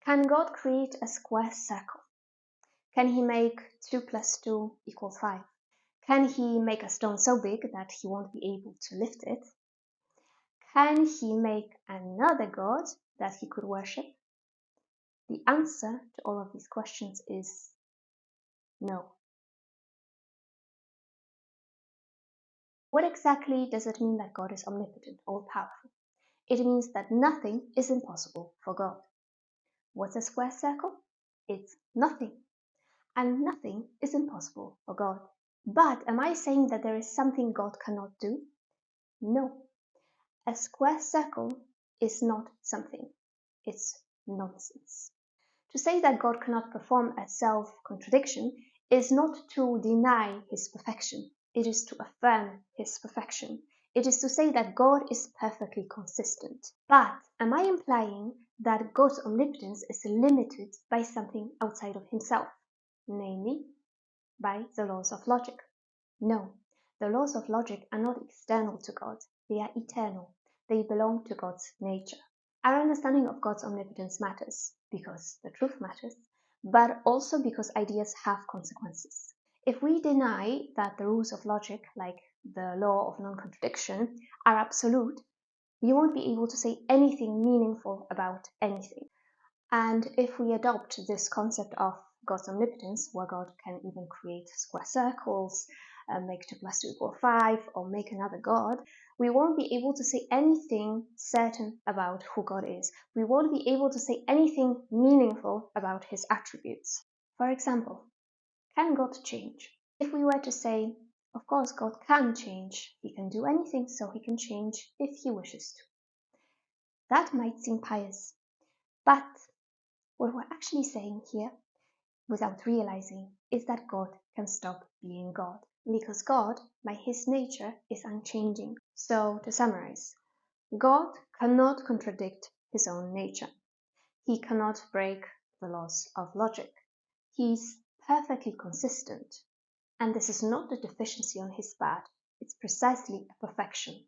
Can God create a square circle? Can he make 2 + 2 = 5? Can he make a stone so big that he won't be able to lift it? Can he make another God that he could worship? The answer to all of these questions is no. What exactly does it mean that God is omnipotent, all-powerful? It means that nothing is impossible for God. What's a square circle? It's nothing. And nothing is impossible for God. But am I saying that there is something God cannot do? No. A square circle is not something. It's nonsense. To say that God cannot perform a self-contradiction is not to deny his perfection. It is to affirm his perfection. It is to say that God is perfectly consistent. But am I implying that God's omnipotence is limited by something outside of himself, namely by the laws of logic? No, the laws of logic are not external to God. They are eternal. They belong to God's nature. Our understanding of God's omnipotence matters because the truth matters, but also because ideas have consequences. If we deny that the rules of logic, like the law of non-contradiction, are absolute, we won't be able to say anything meaningful about anything. And if we adopt this concept of God's omnipotence, where God can even create square circles, make 2 + 2 = 5, or make another God, we won't be able to say anything certain about who God is. We won't be able to say anything meaningful about his attributes. For example, can God change? If we were to say, of course, God can change. He can do anything, so he can change if he wishes to. That might seem pious, but what we're actually saying here, without realizing, is that God can stop being God, because God, by his nature, is unchanging. So, to summarize, God cannot contradict his own nature. He cannot break the laws of logic. He's perfectly consistent. And this is not a deficiency on his part, it's precisely a perfection.